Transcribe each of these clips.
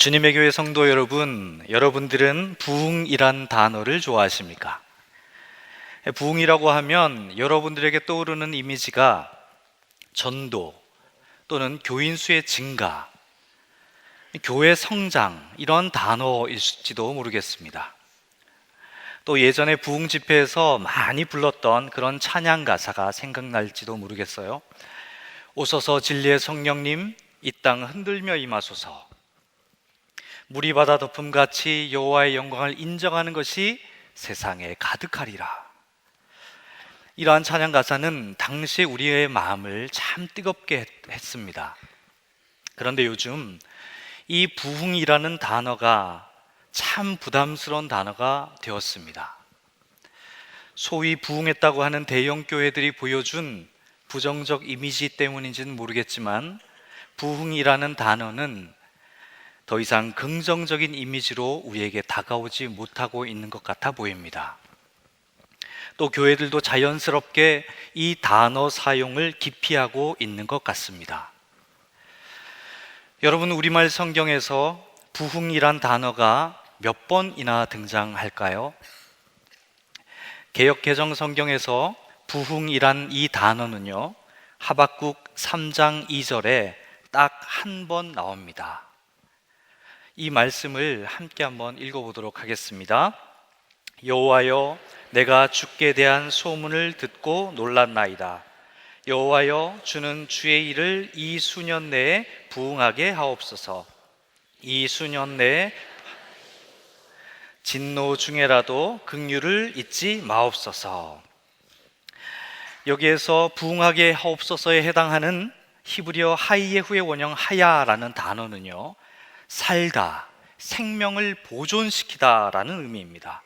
주님의 교회 성도 여러분, 여러분들은 부흥이란 단어를 좋아하십니까? 부흥이라고 하면 여러분들에게 떠오르는 이미지가 전도 또는 교인 수의 증가, 교회 성장 이런 단어일지도 모르겠습니다. 또 예전에 부흥 집회에서 많이 불렀던 그런 찬양 가사가 생각날지도 모르겠어요. 오소서 진리의 성령님, 이 땅 흔들며 임하소서. 물이 바다 덮음같이 여호와의 영광을 인정하는 것이 세상에 가득하리라. 이러한 찬양 가사는 당시 우리의 마음을 참 뜨겁게 했습니다. 그런데 요즘 이 부흥이라는 단어가 참 부담스러운 단어가 되었습니다. 소위 부흥했다고 하는 대형 교회들이 보여준 부정적 이미지 때문인지는 모르겠지만 부흥이라는 단어는 더 이상 긍정적인 이미지로 우리에게 다가오지 못하고 있는 것 같아 보입니다. 또 교회들도 자연스럽게 이 단어 사용을 기피하고 있는 것 같습니다. 여러분, 우리말 성경에서 부흥이란 단어가 몇 번이나 등장할까요? 개역 개정 성경에서 부흥이란 이 단어는요, 하박국 3장 2절에 딱 한 번 나옵니다. 이 말씀을 함께 한번 읽어보도록 하겠습니다. 여호와여, 내가 주께 대한 소문을 듣고 놀랐나이다. 여호와여, 주는 주의 일을 이 수년 내에 부응하게 하옵소서. 이 수년 내에 진노 중에라도 긍휼을 잊지 마옵소서. 여기에서 부응하게 하옵소서에 해당하는 히브리어 하이예후의 원형 하야라는 단어는요, 살다, 생명을 보존시키다 라는 의미입니다.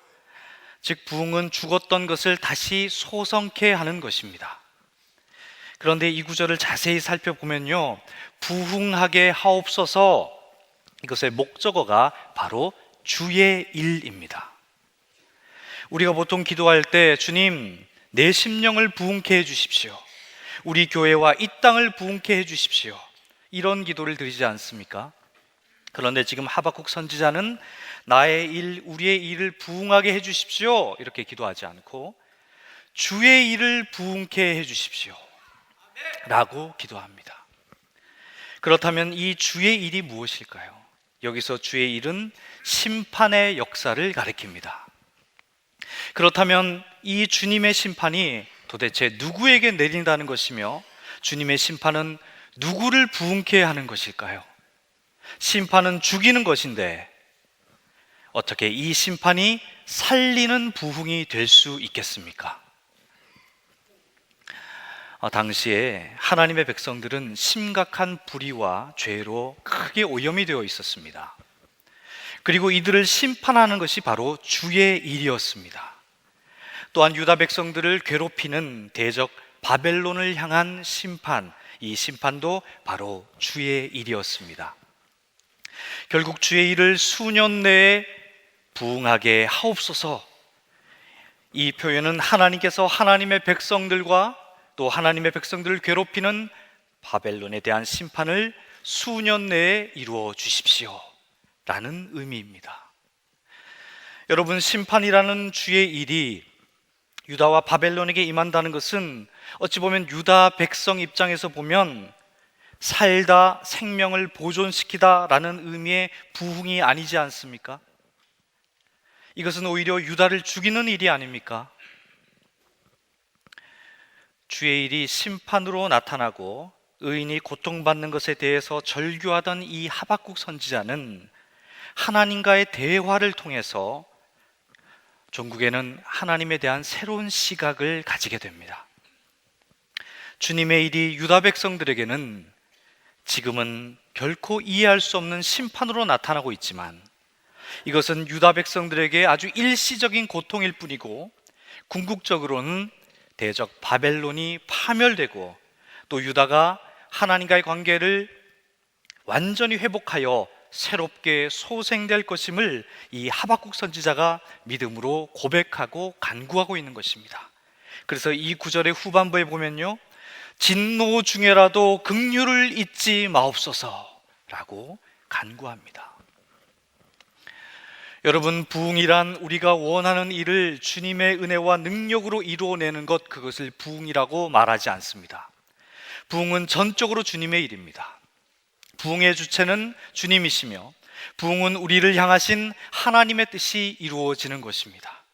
즉 부흥은 죽었던 것을 다시 소성케 하는 것입니다. 그런데 이 구절을 자세히 살펴보면요, 부흥하게 하옵소서, 이것의 목적어가 바로 주의 일입니다. 우리가 보통 기도할 때 주님, 내 심령을 부흥케 해주십시오, 우리 교회와 이 땅을 부흥케 해주십시오, 이런 기도를 드리지 않습니까? 그런데 지금 하박국 선지자는 나의 일, 우리의 일을 부흥하게 해주십시오 이렇게 기도하지 않고 주의 일을 부흥케 해주십시오 라고 기도합니다. 그렇다면 이 주의 일이 무엇일까요? 여기서 주의 일은 심판의 역사를 가리킵니다. 그렇다면 이 주님의 심판이 도대체 누구에게 내린다는 것이며 주님의 심판은 누구를 부흥케 하는 것일까요? 심판은 죽이는 것인데 어떻게 이 심판이 살리는 부흥이 될 수 있겠습니까? 당시에 하나님의 백성들은 심각한 불의와 죄로 크게 오염이 되어 있었습니다. 그리고 이들을 심판하는 것이 바로 주의 일이었습니다. 또한 유다 백성들을 괴롭히는 대적 바벨론을 향한 심판, 이 심판도 바로 주의 일이었습니다. 결국 주의 일을 수년 내에 부응하게 하옵소서, 이 표현은 하나님께서 하나님의 백성들과 또 하나님의 백성들을 괴롭히는 바벨론에 대한 심판을 수년 내에 이루어 주십시오 라는 의미입니다. 여러분, 심판이라는 주의 일이 유다와 바벨론에게 임한다는 것은 어찌 보면 유다 백성 입장에서 보면 살다, 생명을 보존시키다 라는 의미의 부흥이 아니지 않습니까? 이것은 오히려 유다를 죽이는 일이 아닙니까? 주의 일이 심판으로 나타나고 의인이 고통받는 것에 대해서 절규하던 이 하박국 선지자는 하나님과의 대화를 통해서 종국에는 하나님에 대한 새로운 시각을 가지게 됩니다. 주님의 일이 유다 백성들에게는 지금은 결코 이해할 수 없는 심판으로 나타나고 있지만 이것은 유다 백성들에게 아주 일시적인 고통일 뿐이고 궁극적으로는 대적 바벨론이 파멸되고 또 유다가 하나님과의 관계를 완전히 회복하여 새롭게 소생될 것임을 이 하박국 선지자가 믿음으로 고백하고 간구하고 있는 것입니다. 그래서 이 구절의 후반부에 보면요, 진노 중에라도 긍휼을 잊지 마옵소서 라고 간구합니다. 여러분, 부흥이란 우리가 원하는 일을 주님의 은혜와 능력으로 이루어내는 것, 그것을 부흥이라고 말하지 않습니다. 부흥은 전적으로 주님의 일입니다. 부흥의 주체는 주님이시며 부흥은 우리를 향하신 하나님의 뜻이 이루어지는 것입니다.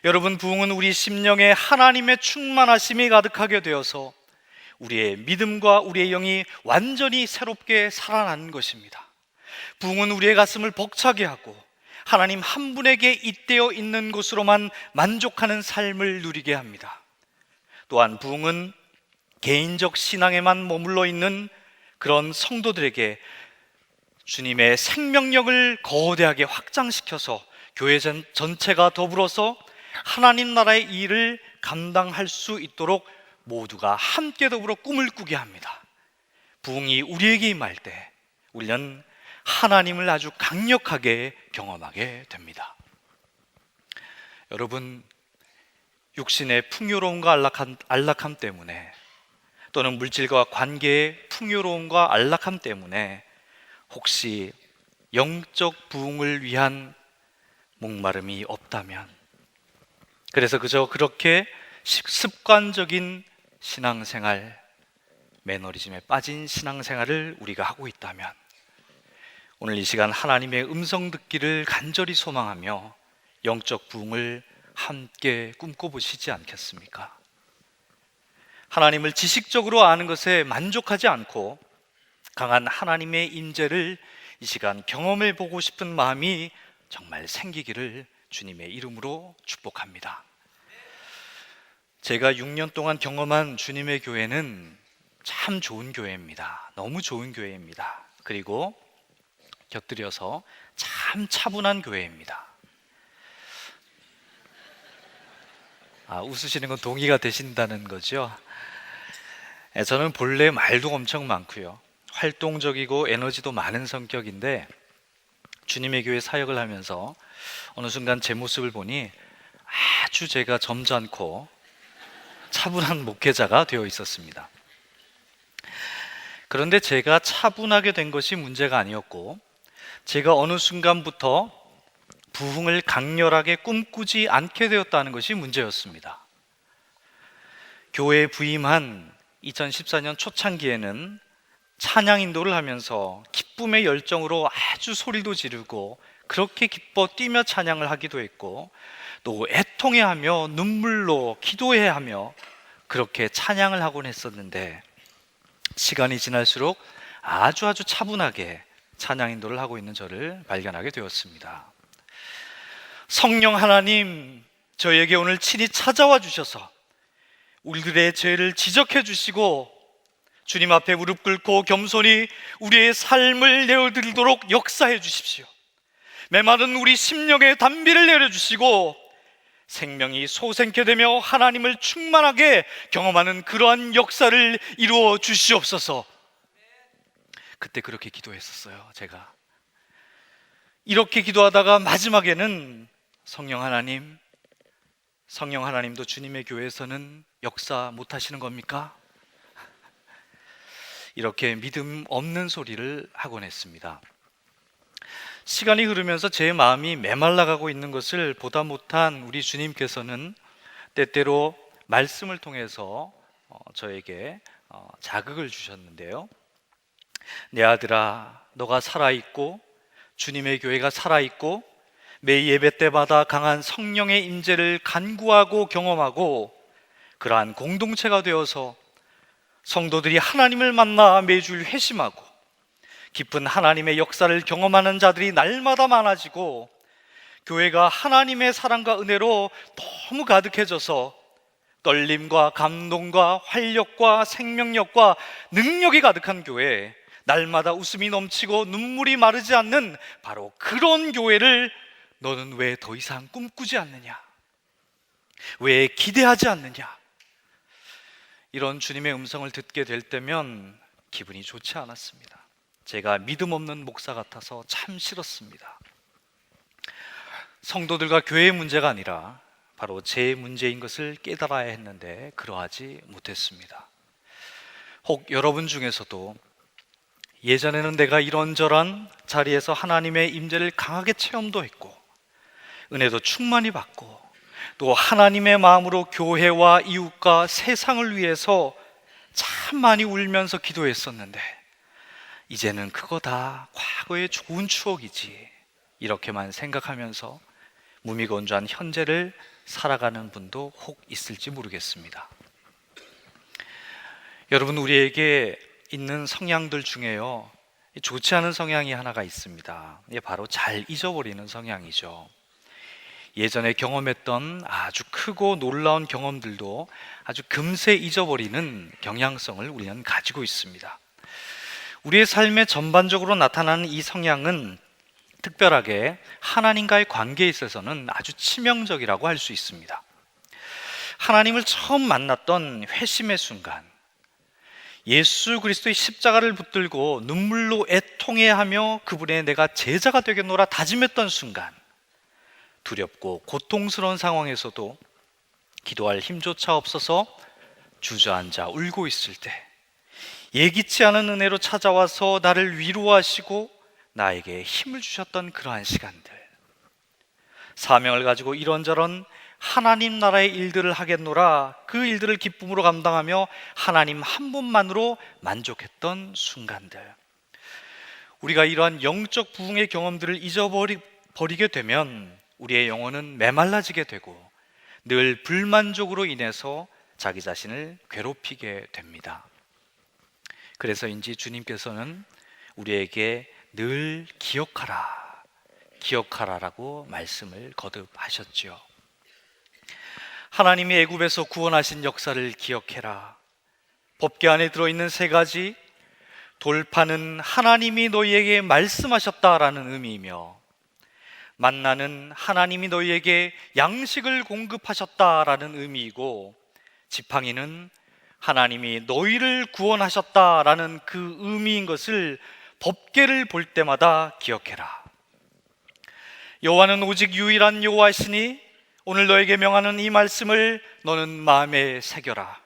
여러분, 부흥은 우리 심령에 하나님의 충만하심이 가득하게 되어서 우리의 믿음과 우리의 영이 완전히 새롭게 살아나는 것입니다. 부흥은 우리의 가슴을 벅차게 하고 하나님 한 분에게 잇대어 있는 것으로만 만족하는 삶을 누리게 합니다. 또한 부흥은 개인적 신앙에만 머물러 있는 그런 성도들에게 주님의 생명력을 거대하게 확장시켜서 교회 전체가 더불어서 하나님 나라의 일을 감당할 수 있도록 모두가 함께 더불어 꿈을 꾸게 합니다. 부흥이 우리에게 임할 때 우리는 하나님을 아주 강력하게 경험하게 됩니다. 여러분, 육신의 풍요로움과 안락함 때문에, 또는 물질과 관계의 풍요로움과 안락함 때문에 혹시 영적 부흥을 위한 목마름이 없다면, 그래서 그저 그렇게 습관적인 신앙생활, 매너리즘에 빠진 신앙생활을 우리가 하고 있다면, 오늘 이 시간 하나님의 음성 듣기를 간절히 소망하며 영적 부흥을 함께 꿈꿔보시지 않겠습니까? 하나님을 지식적으로 아는 것에 만족하지 않고 강한 하나님의 임재를 이 시간 경험해 보고 싶은 마음이 정말 생기기를 주님의 이름으로 축복합니다. 제가 6년 동안 경험한 주님의 교회는 참 좋은 교회입니다. 너무 좋은 교회입니다. 그리고 곁들여서 참 차분한 교회입니다. 웃으시는 건 동의가 되신다는 거죠? 저는 본래 말도 엄청 많고요, 활동적이고 에너지도 많은 성격인데 주님의 교회 사역을 하면서 어느 순간 제 모습을 보니 아주 제가 점잖고 차분한 목회자가 되어 있었습니다. 그런데 제가 차분하게 된 것이 문제가 아니었고, 제가 어느 순간부터 부흥을 강렬하게 꿈꾸지 않게 되었다는 것이 문제였습니다. 교회에 부임한 2014년 초창기에는 찬양 인도를 하면서 기쁨의 열정으로 아주 소리도 지르고 그렇게 기뻐 뛰며 찬양을 하기도 했고, 또 애통해하며 눈물로 기도해하며 그렇게 찬양을 하곤 했었는데, 시간이 지날수록 아주 차분하게 찬양 인도를 하고 있는 저를 발견하게 되었습니다. 성령 하나님, 저에게 오늘 친히 찾아와 주셔서 우리들의 죄를 지적해 주시고 주님 앞에 무릎 꿇고 겸손히 우리의 삶을 내어드리도록 역사해 주십시오. 메마른 우리 심령에 단비를 내려주시고 생명이 솟생케 되며 하나님을 충만하게 경험하는 그러한 역사를 이루어 주시옵소서. 그때 그렇게 기도했었어요. 제가 이렇게 기도하다가 마지막에는 성령 하나님도 주님의 교회에서는 역사 못하시는 겁니까? 이렇게 믿음 없는 소리를 하곤 했습니다. 시간이 흐르면서 제 마음이 메말라가고 있는 것을 보다 못한 우리 주님께서는 때때로 말씀을 통해서 저에게 자극을 주셨는데요. 내 아들아, 너가 살아있고 주님의 교회가 살아있고 매 예배 때마다 강한 성령의 임재를 간구하고 경험하고 그러한 공동체가 되어서 성도들이 하나님을 만나 매주 회심하고 깊은 하나님의 역사를 경험하는 자들이 날마다 많아지고 교회가 하나님의 사랑과 은혜로 너무 가득해져서 떨림과 감동과 활력과 생명력과 능력이 가득한 교회, 날마다 웃음이 넘치고 눈물이 마르지 않는 바로 그런 교회를 너는 왜 더 이상 꿈꾸지 않느냐? 왜 기대하지 않느냐? 이런 주님의 음성을 듣게 될 때면 기분이 좋지 않았습니다. 제가 믿음 없는 목사 같아서 참 싫었습니다. 성도들과 교회의 문제가 아니라 바로 제 문제인 것을 깨달아야 했는데 그러하지 못했습니다. 혹 여러분 중에서도 예전에는 내가 이런저런 자리에서 하나님의 임재를 강하게 체험도 했고 은혜도 충만히 받고 또 하나님의 마음으로 교회와 이웃과 세상을 위해서 참 많이 울면서 기도했었는데 이제는 그거 다 과거의 좋은 추억이지, 이렇게만 생각하면서 무미건조한 현재를 살아가는 분도 혹 있을지 모르겠습니다. 여러분, 우리에게 있는 성향들 중에요, 좋지 않은 성향이 하나가 있습니다. 이게 바로 잘 잊어버리는 성향이죠. 예전에 경험했던 아주 크고 놀라운 경험들도 아주 금세 잊어버리는 경향성을 우리는 가지고 있습니다. 우리의 삶에 전반적으로 나타나는 이 성향은 특별하게 하나님과의 관계에 있어서는 아주 치명적이라고 할 수 있습니다. 하나님을 처음 만났던 회심의 순간, 예수 그리스도의 십자가를 붙들고 눈물로 애통해하며 그분의 내가 제자가 되겠노라 다짐했던 순간, 두렵고 고통스러운 상황에서도 기도할 힘조차 없어서 주저앉아 울고 있을 때 예기치 않은 은혜로 찾아와서 나를 위로하시고 나에게 힘을 주셨던 그러한 시간들, 사명을 가지고 이런저런 하나님 나라의 일들을 하겠노라 그 일들을 기쁨으로 감당하며 하나님 한 분만으로 만족했던 순간들, 우리가 이러한 영적 부흥의 경험들을 잊어버리게 되면 우리의 영혼은 메말라지게 되고 늘 불만족으로 인해서 자기 자신을 괴롭히게 됩니다. 그래서인지 주님께서는 우리에게 늘 기억하라라고 말씀을 거듭하셨지요. 하나님이 애굽에서 구원하신 역사를 기억해라. 법궤 안에 들어있는 세 가지 돌파는 하나님이 너희에게 말씀하셨다라는 의미이며, 만나는 하나님이 너희에게 양식을 공급하셨다라는 의미이고, 지팡이는 하나님이 너희를 구원하셨다라는 그 의미인 것을 법궤를 볼 때마다 기억해라. 여호와는 오직 유일한 여호와시니 오늘 너에게 명하는 이 말씀을 너는 마음에 새겨라.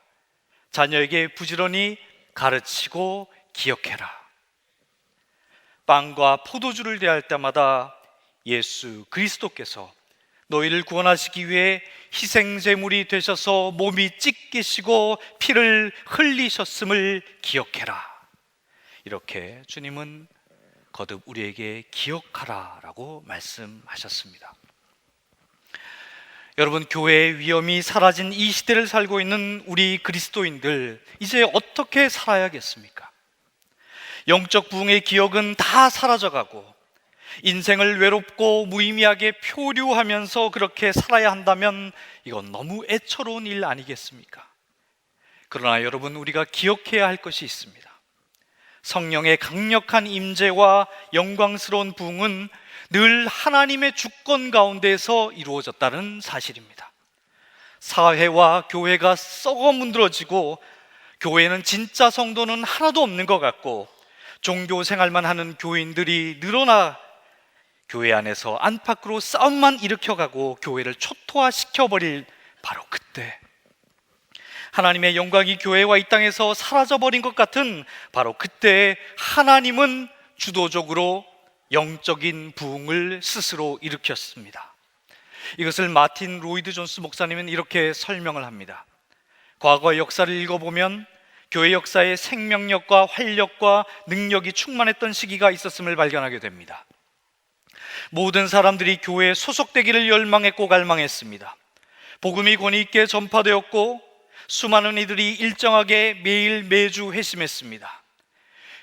자녀에게 부지런히 가르치고 기억해라. 빵과 포도주를 대할 때마다 예수 그리스도께서 너희를 구원하시기 위해 희생제물이 되셔서 몸이 찢기시고 피를 흘리셨음을 기억해라. 이렇게 주님은 거듭 우리에게 기억하라라고 말씀하셨습니다. 여러분, 교회의 위엄이 사라진 이 시대를 살고 있는 우리 그리스도인들, 이제 어떻게 살아야겠습니까? 영적 부흥의 기억은 다 사라져가고 인생을 외롭고 무의미하게 표류하면서 그렇게 살아야 한다면 이건 너무 애처로운 일 아니겠습니까? 그러나 여러분, 우리가 기억해야 할 것이 있습니다. 성령의 강력한 임재와 영광스러운 부흥은 늘 하나님의 주권 가운데에서 이루어졌다는 사실입니다. 사회와 교회가 썩어 문드러지고 교회는 진짜 성도는 하나도 없는 것 같고 종교 생활만 하는 교인들이 늘어나 교회 안에서 안팎으로 싸움만 일으켜가고 교회를 초토화시켜버릴 바로 그때, 하나님의 영광이 교회와 이 땅에서 사라져버린 것 같은 바로 그때 하나님은 주도적으로 영적인 부흥을 스스로 일으켰습니다. 이것을 마틴 로이드 존스 목사님은 이렇게 설명을 합니다. 과거의 역사를 읽어보면 교회 역사에 생명력과 활력과 능력이 충만했던 시기가 있었음을 발견하게 됩니다. 모든 사람들이 교회에 소속되기를 열망했고 갈망했습니다. 복음이 권위 있게 전파되었고 수많은 이들이 일정하게 매일 매주 회심했습니다.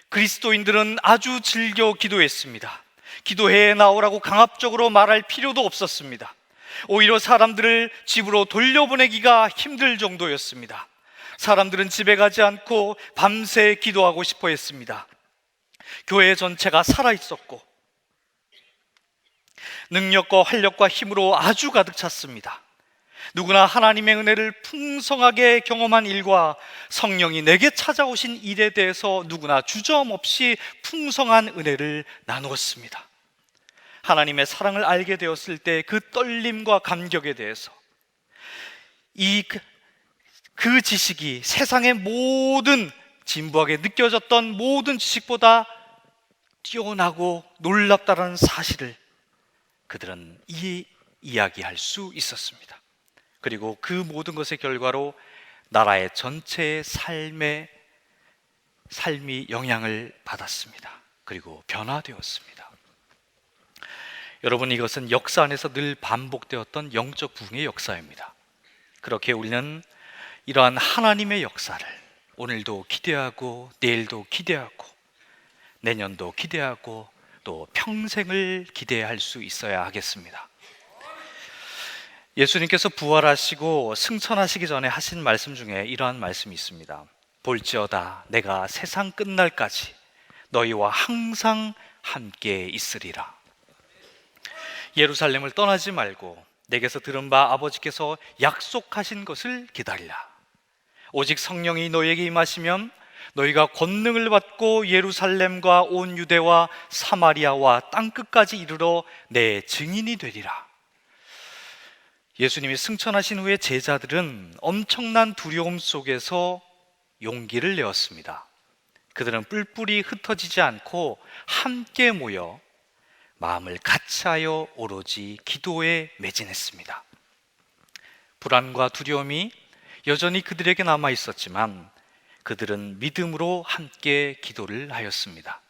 그리스도인들은 아주 즐겨 기도했습니다. 기도회에 나오라고 강압적으로 말할 필요도 없었습니다. 오히려 사람들을 집으로 돌려보내기가 힘들 정도였습니다. 사람들은 집에 가지 않고 밤새 기도하고 싶어 했습니다. 교회 전체가 살아있었고 능력과 활력과 힘으로 아주 가득 찼습니다. 누구나 하나님의 은혜를 풍성하게 경험한 일과 성령이 내게 찾아오신 일에 대해서 누구나 주저없이 풍성한 은혜를 나누었습니다. 하나님의 사랑을 알게 되었을 때 그 떨림과 감격에 대해서 그 지식이 세상의 모든 진부하게 느껴졌던 모든 지식보다 뛰어나고 놀랍다라는 사실을 그들은 이야기할 수 있었습니다. 그리고 그 모든 것의 결과로 나라의 전체의 삶이 영향을 받았습니다. 그리고 변화되었습니다. 여러분, 이것은 역사 안에서 늘 반복되었던 영적 부흥의 역사입니다. 그렇게 우리는 이러한 하나님의 역사를 오늘도 기대하고, 내일도 기대하고, 내년도 기대하고, 또 평생을 기대할 수 있어야 하겠습니다. 예수님께서 부활하시고 승천하시기 전에 하신 말씀 중에 이러한 말씀이 있습니다. 볼지어다 내가 세상 끝날까지 너희와 항상 함께 있으리라. 예루살렘을 떠나지 말고 내게서 들은 바 아버지께서 약속하신 것을 기다리라. 오직 성령이 너희에게 임하시면 너희가 권능을 받고 예루살렘과 온 유대와 사마리아와 땅끝까지 이르러 내 증인이 되리라. 예수님이 승천하신 후에 제자들은 엄청난 두려움 속에서 용기를 내었습니다. 그들은 뿔뿔이 흩어지지 않고 함께 모여 마음을 같이하여 오로지 기도에 매진했습니다. 불안과 두려움이 여전히 그들에게 남아 있었지만 그들은 믿음으로 함께 기도를 하였습니다.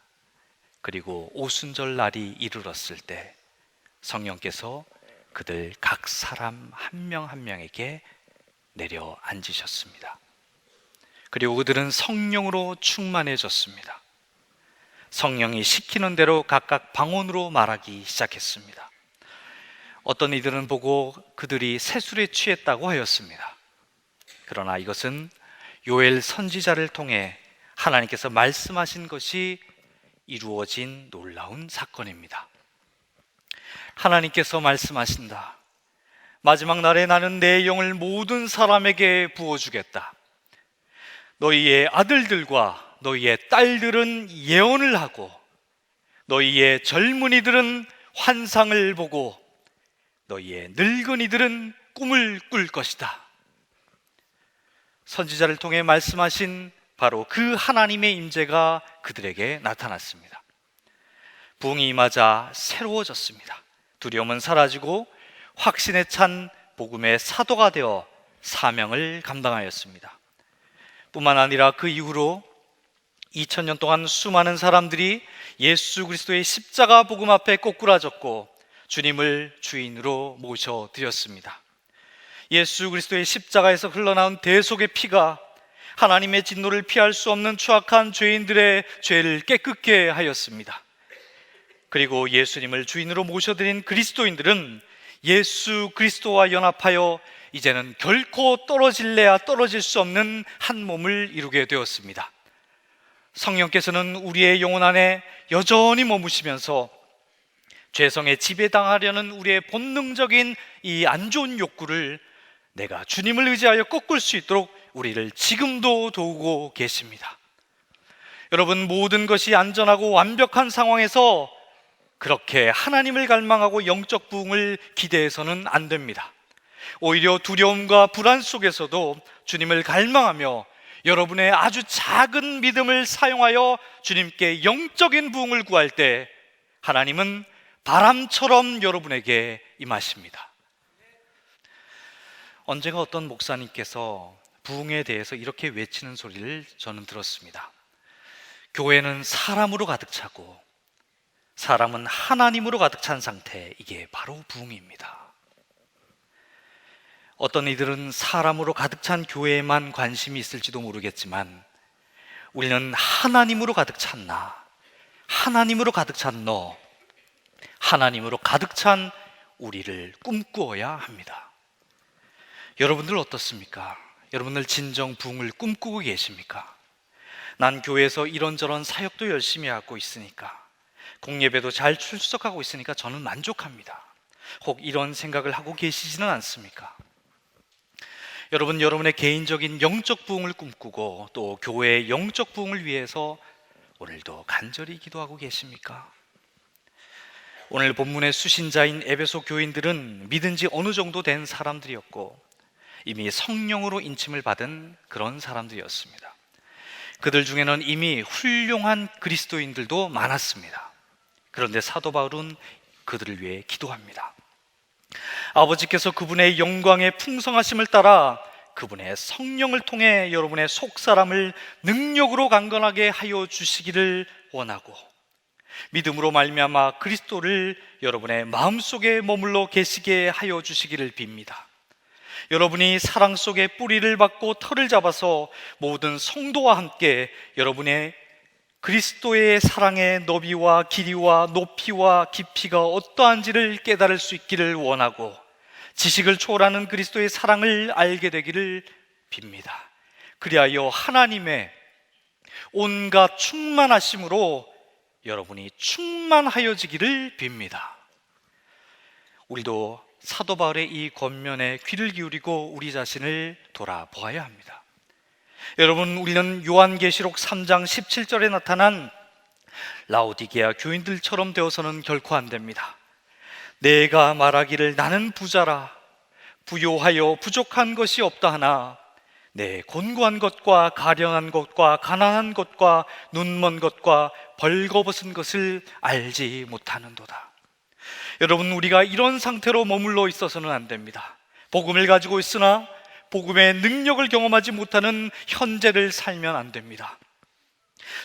그리고 오순절 날이 이르렀을 때 성령께서 그들 각 사람 한 명 한 명에게 내려 앉으셨습니다. 그리고 그들은 성령으로 충만해졌습니다. 성령이 시키는 대로 각각 방언으로 말하기 시작했습니다. 어떤 이들은 보고 그들이 세술에 취했다고 하였습니다. 그러나 이것은 요엘 선지자를 통해 하나님께서 말씀하신 것이 이루어진 놀라운 사건입니다. 하나님께서 말씀하신다. 마지막 날에 나는 내 영을 모든 사람에게 부어주겠다. 너희의 아들들과 너희의 딸들은 예언을 하고 너희의 젊은이들은 환상을 보고 너희의 늙은이들은 꿈을 꿀 것이다. 선지자를 통해 말씀하신 바로 그 하나님의 임재가 그들에게 나타났습니다. 부흥이 임하자 새로워졌습니다. 두려움은 사라지고 확신에 찬 복음의 사도가 되어 사명을 감당하였습니다. 뿐만 아니라 그 이후로 2000년 동안 수많은 사람들이 예수 그리스도의 십자가 복음 앞에 꼬꾸라졌고 주님을 주인으로 모셔드렸습니다. 예수 그리스도의 십자가에서 흘러나온 대속의 피가 하나님의 진노를 피할 수 없는 추악한 죄인들의 죄를 깨끗게 하였습니다. 그리고 예수님을 주인으로 모셔드린 그리스도인들은 예수 그리스도와 연합하여 이제는 결코 떨어질래야 떨어질 수 없는 한 몸을 이루게 되었습니다. 성령께서는 우리의 영혼 안에 여전히 머무시면서 죄성에 지배당하려는 우리의 본능적인 이 안 좋은 욕구를 내가 주님을 의지하여 꺾을 수 있도록 우리를 지금도 도우고 계십니다. 여러분, 모든 것이 안전하고 완벽한 상황에서 그렇게 하나님을 갈망하고 영적 부흥을 기대해서는 안 됩니다. 오히려 두려움과 불안 속에서도 주님을 갈망하며 여러분의 아주 작은 믿음을 사용하여 주님께 영적인 부흥을 구할 때 하나님은 바람처럼 여러분에게 임하십니다. 언젠가 어떤 목사님께서 부흥에 대해서 이렇게 외치는 소리를 저는 들었습니다. 교회는 사람으로 가득 차고 사람은 하나님으로 가득 찬 상태, 이게 바로 부흥입니다. 어떤 이들은 사람으로 가득 찬 교회에만 관심이 있을지도 모르겠지만 우리는 하나님으로 가득 찬 나, 하나님으로 가득 찬 너, 하나님으로 가득 찬 우리를 꿈꾸어야 합니다. 여러분들 어떻습니까? 여러분들 진정 부흥을 꿈꾸고 계십니까? 난 교회에서 이런저런 사역도 열심히 하고 있으니까, 공예배도 잘 출석하고 있으니까 저는 만족합니다. 혹 이런 생각을 하고 계시지는 않습니까? 여러분, 여러분의 개인적인 영적 부흥을 꿈꾸고 또 교회의 영적 부흥을 위해서 오늘도 간절히 기도하고 계십니까? 오늘 본문의 수신자인 에베소 교인들은 믿은 지 어느 정도 된 사람들이었고 이미 성령으로 인침을 받은 그런 사람들이었습니다. 그들 중에는 이미 훌륭한 그리스도인들도 많았습니다. 그런데 사도 바울은 그들을 위해 기도합니다. 아버지께서 그분의 영광의 풍성하심을 따라 그분의 성령을 통해 여러분의 속사람을 능력으로 강건하게 하여 주시기를 원하고, 믿음으로 말미암아 그리스도를 여러분의 마음속에 머물러 계시게 하여 주시기를 빕니다. 여러분이 사랑 속에 뿌리를 받고 털을 잡아서 모든 성도와 함께 여러분의 그리스도의 사랑의 너비와 길이와 높이와 깊이가 어떠한지를 깨달을 수 있기를 원하고, 지식을 초월하는 그리스도의 사랑을 알게 되기를 빕니다. 그리하여 하나님의 온갖 충만하심으로 여러분이 충만하여지기를 빕니다. 우리도 사도 바울의 이 권면에 귀를 기울이고 우리 자신을 돌아보아야 합니다. 여러분, 우리는 요한계시록 3장 17절에 나타난 라오디게아 교인들처럼 되어서는 결코 안 됩니다. 내가 말하기를 나는 부자라, 부요하여 부족한 것이 없다 하나 내 곤고한 것과 가련한 것과 가난한 것과 눈먼 것과 벌거벗은 것을 알지 못하는도다. 여러분, 우리가 이런 상태로 머물러 있어서는 안 됩니다. 복음을 가지고 있으나 복음의 능력을 경험하지 못하는 현재를 살면 안 됩니다.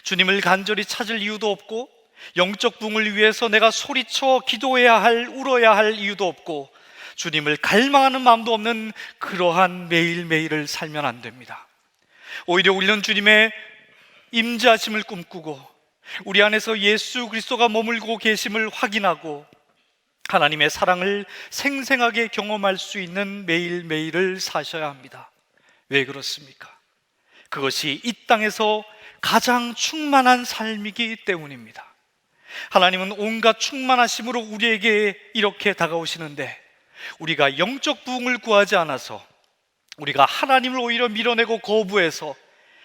주님을 간절히 찾을 이유도 없고, 영적 부흥을 위해서 내가 소리쳐 기도해야 할, 울어야 할 이유도 없고, 주님을 갈망하는 마음도 없는 그러한 매일매일을 살면 안 됩니다. 오히려 우리는 주님의 임재하심을 꿈꾸고 우리 안에서 예수 그리스도가 머물고 계심을 확인하고 하나님의 사랑을 생생하게 경험할 수 있는 매일매일을 사셔야 합니다. 왜 그렇습니까? 그것이 이 땅에서 가장 충만한 삶이기 때문입니다. 하나님은 온갖 충만하심으로 우리에게 이렇게 다가오시는데, 우리가 영적 부흥을 구하지 않아서, 우리가 하나님을 오히려 밀어내고 거부해서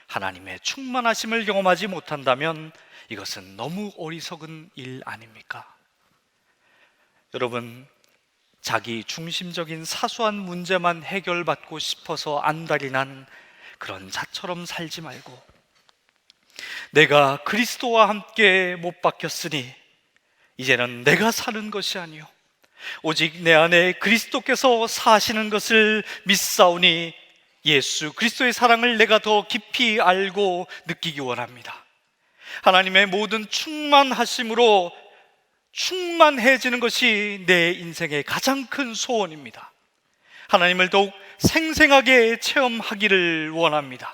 하나님의 충만하심을 경험하지 못한다면 이것은 너무 어리석은 일 아닙니까? 여러분, 자기 중심적인 사소한 문제만 해결받고 싶어서 안달이 난 그런 자처럼 살지 말고, 내가 그리스도와 함께 못 박혔으니 이제는 내가 사는 것이 아니요 오직 내 안에 그리스도께서 사시는 것을 믿사오니 예수 그리스도의 사랑을 내가 더 깊이 알고 느끼기 원합니다. 하나님의 모든 충만하심으로 충만해지는 것이 내 인생의 가장 큰 소원입니다. 하나님을 더욱 생생하게 체험하기를 원합니다.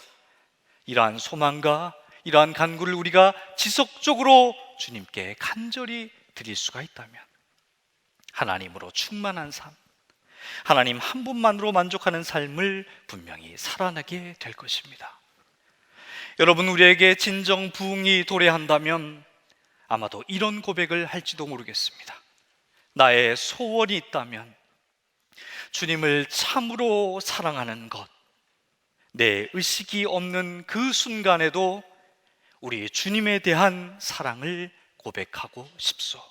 이러한 소망과 이러한 간구를 우리가 지속적으로 주님께 간절히 드릴 수가 있다면, 하나님으로 충만한 삶, 하나님 한 분만으로 만족하는 삶을 분명히 살아나게 될 것입니다. 여러분, 우리에게 진정 부흥이 도래한다면 아마도 이런 고백을 할지도 모르겠습니다. 나의 소원이 있다면 주님을 참으로 사랑하는 것, 내 의식이 없는 그 순간에도 우리 주님에 대한 사랑을 고백하고 싶소.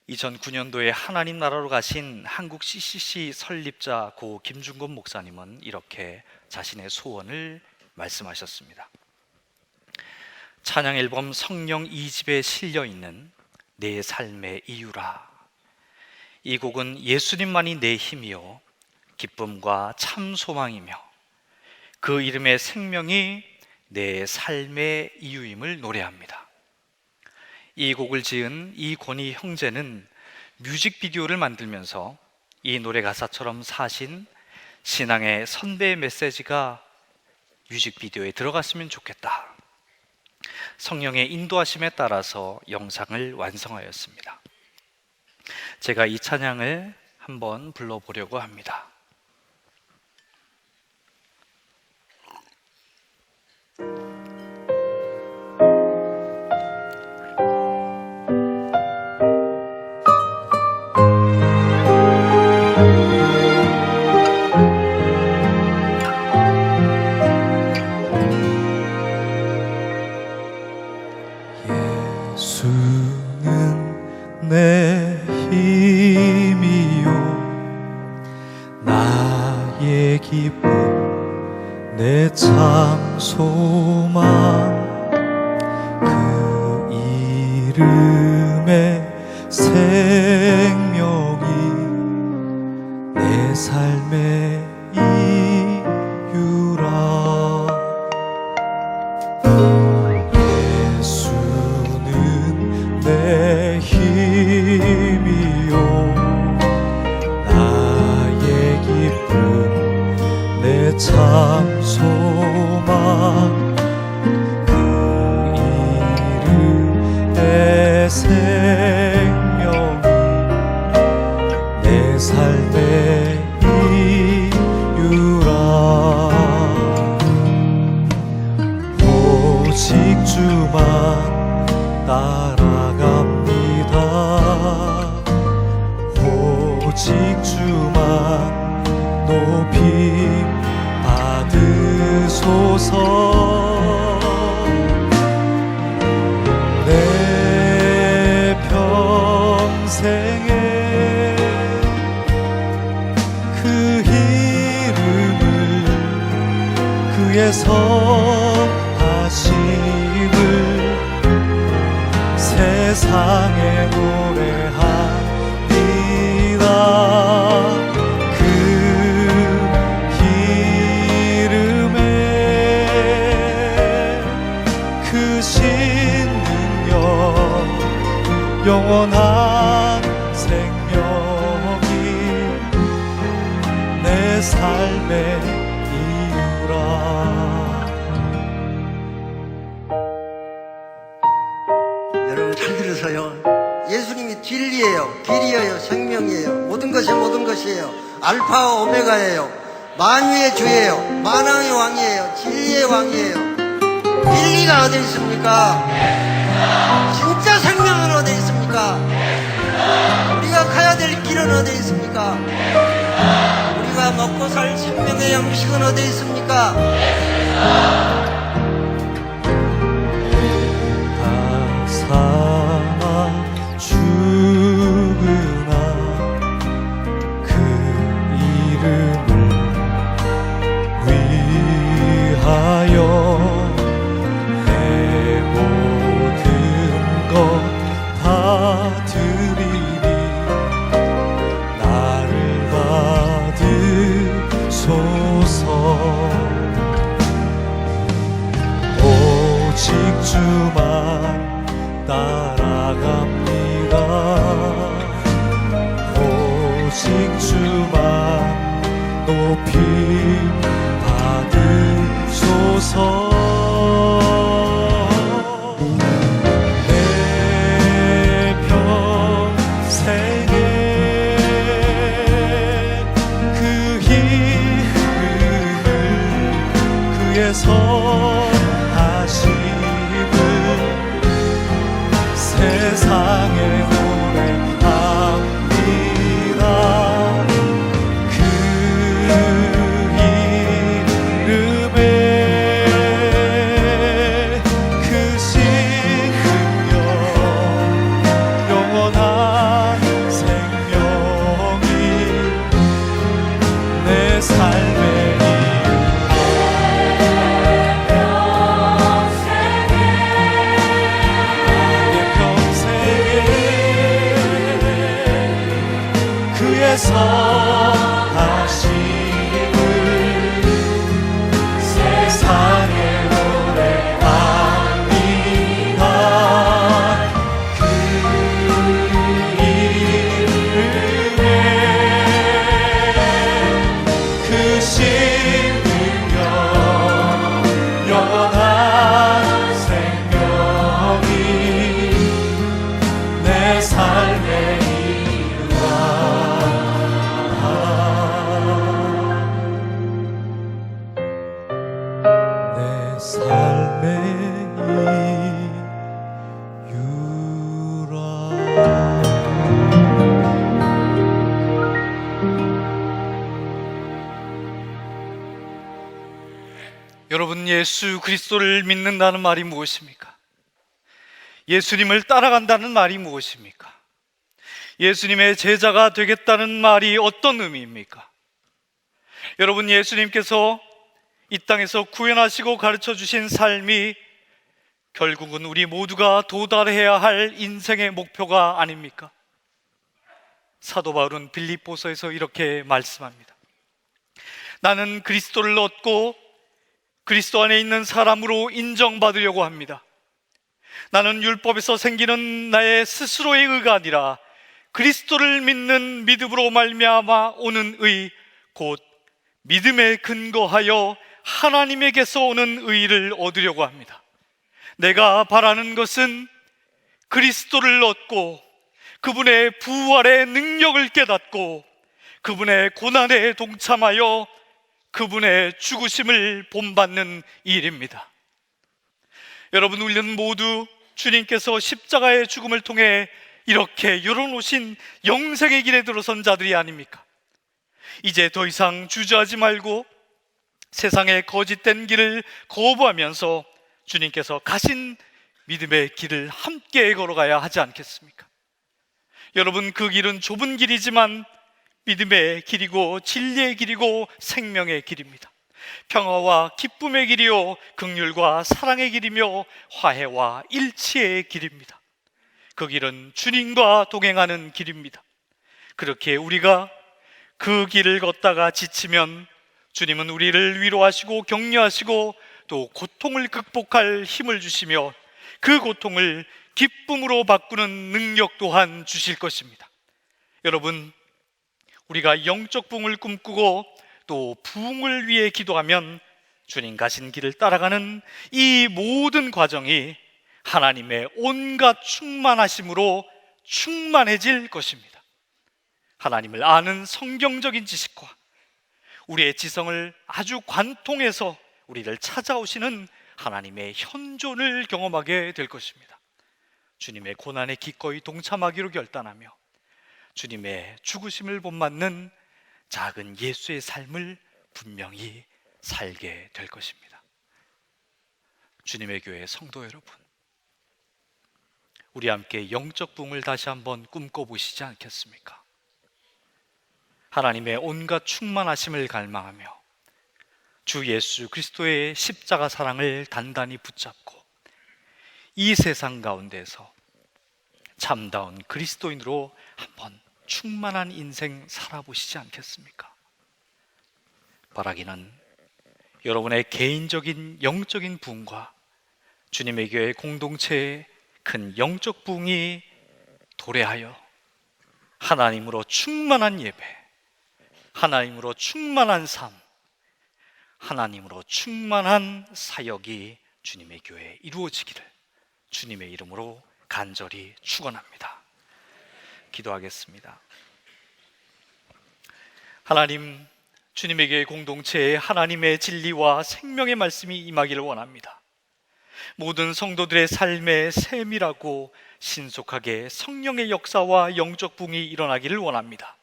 2009년도에 하나님 나라로 가신 한국 CCC 설립자 고 김중건 목사님은 이렇게 자신의 소원을 말씀하셨습니다. 찬양 앨범 성령 2집에 실려있는 내 삶의 이유라, 이 곡은 예수님만이 내 힘이요 기쁨과 참 소망이며 그 이름의 생명이 내 삶의 이유임을 노래합니다. 이 곡을 지은 이권희 형제는 뮤직비디오를 만들면서 이 노래 가사처럼 사신 신앙의 선배 메시지가 뮤직비디오에 들어갔으면 좋겠다, 성령의 인도하심에 따라서 영상을 완성하였습니다. 제가 이 찬양을 한번 불러보려고 합니다. 예수는 내 힘이요 나의 기쁨 내 참 소망 그 이름에 생명이 내 삶의 이유라. 예수는 내 힘이요 나의 기쁨 내 참 소망 그 이름 내 생명이 내 삶의 이유라. 오직 주만 따라갑니다. 오직 주만 높이 받으소서. 내 평생에 그 이름을 그의 선하심을 세상에 노래합니다. 그 이름에 크신 능력 영원한 생명이 내 삶의 이유라. 여러분 잘 들으세요. 예수님이 진리예요, 길이에요, 생명이에요. 모든 것이 모든 것이에요. 알파와 오메가예요. 만유의 주예요. 만왕의 왕이에요. 진리의 왕이에요. 진리가 어디 있습니까? 진짜 생명은 어디 있습니까? 우리가 가야 될 길은 어디 있습니까? 우리가 먹고 살 생명의 양식은 어디 있습니까? 다 삼아 죽으나 그 이름을 위하여 내 모든 것 다 드리니 나를 받으소서. 오직 주만 따라갑니다. 오직 주만 높이 받으소서. 내 평생에 그 이름을 그의 선하심을 세상에 노래합니다. 그 이름에 크신 능력 영원한 생명이 내 삶의 선하심을 세상에 노래합니다. 그 이름에 크신 능력 영원한 생명이 내 삶의 삶의 이유라. 여러분, 예수 그리스도를 믿는다는 말이 무엇입니까? 예수님을 따라간다는 말이 무엇입니까? 예수님의 제자가 되겠다는 말이 어떤 의미입니까? 여러분, 예수님께서 이 땅에서 구현하시고 가르쳐 주신 삶이 결국은 우리 모두가 도달해야 할 인생의 목표가 아닙니까? 사도 바울은 빌립보서에서 이렇게 말씀합니다. 나는 그리스도를 얻고 그리스도 안에 있는 사람으로 인정받으려고 합니다. 나는 율법에서 생기는 나의 스스로의 의가 아니라 그리스도를 믿는 믿음으로 말미암아 오는 의, 곧 믿음에 근거하여 하나님에게서 오는 의를 얻으려고 합니다. 내가 바라는 것은 그리스도를 얻고 그분의 부활의 능력을 깨닫고 그분의 고난에 동참하여 그분의 죽으심을 본받는 일입니다. 여러분, 우리는 모두 주님께서 십자가의 죽음을 통해 이렇게 열어놓으신 영생의 길에 들어선 자들이 아닙니까? 이제 더 이상 주저하지 말고 세상의 거짓된 길을 거부하면서 주님께서 가신 믿음의 길을 함께 걸어가야 하지 않겠습니까? 여러분, 그 길은 좁은 길이지만 믿음의 길이고 진리의 길이고 생명의 길입니다. 평화와 기쁨의 길이요 긍휼과 사랑의 길이며 화해와 일치의 길입니다. 그 길은 주님과 동행하는 길입니다. 그렇게 우리가 그 길을 걷다가 지치면 주님은 우리를 위로하시고 격려하시고 또 고통을 극복할 힘을 주시며 그 고통을 기쁨으로 바꾸는 능력 또한 주실 것입니다. 여러분, 우리가 영적 부흥을 꿈꾸고 또 부흥을 위해 기도하면 주님 가신 길을 따라가는 이 모든 과정이 하나님의 온갖 충만하심으로 충만해질 것입니다. 하나님을 아는 성경적인 지식과 우리의 지성을 아주 관통해서 우리를 찾아오시는 하나님의 현존을 경험하게 될 것입니다. 주님의 고난에 기꺼이 동참하기로 결단하며 주님의 죽으심을 본받는 작은 예수의 삶을 분명히 살게 될 것입니다. 주님의 교회 성도 여러분, 우리 함께 영적 부흥을 다시 한번 꿈꿔보시지 않겠습니까? 하나님의 온갖 충만하심을 갈망하며 주 예수 그리스도의 십자가 사랑을 단단히 붙잡고 이 세상 가운데서 참다운 그리스도인으로 한번 충만한 인생 살아보시지 않겠습니까? 바라기는 여러분의 개인적인 영적인 부흥과 주님의 교회 공동체의 큰 영적 부흥이 도래하여 하나님으로 충만한 예배, 하나님으로 충만한 삶, 하나님으로 충만한 사역이 주님의 교회에 이루어지기를 주님의 이름으로 간절히 축원합니다. 기도하겠습니다. 하나님, 주님의 교회 공동체에 하나님의 진리와 생명의 말씀이 임하기를 원합니다. 모든 성도들의 삶에 세밀하고 신속하게 성령의 역사와 영적 부흥이 일어나기를 원합니다.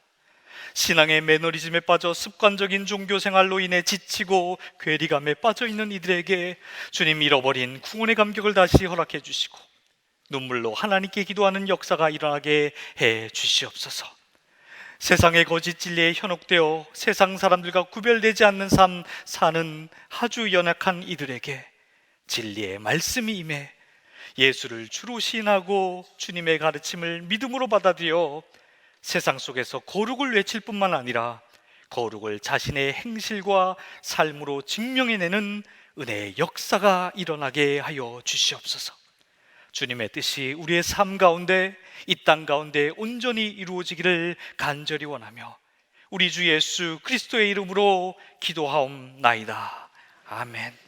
신앙의 매너리즘에 빠져 습관적인 종교생활로 인해 지치고 괴리감에 빠져있는 이들에게 주님 잃어버린 구원의 감격을 다시 허락해 주시고 눈물로 하나님께 기도하는 역사가 일어나게 해 주시옵소서. 세상의 거짓 진리에 현혹되어 세상 사람들과 구별되지 않는 삶 사는 아주 연약한 이들에게 진리의 말씀이 임해 예수를 주로 시인하고 주님의 가르침을 믿음으로 받아들여 세상 속에서 거룩을 외칠 뿐만 아니라 거룩을 자신의 행실과 삶으로 증명해내는 은혜의 역사가 일어나게 하여 주시옵소서. 주님의 뜻이 우리의 삶 가운데, 이 땅 가운데 온전히 이루어지기를 간절히 원하며 우리 주 예수 그리스도의 이름으로 기도하옵나이다. 아멘.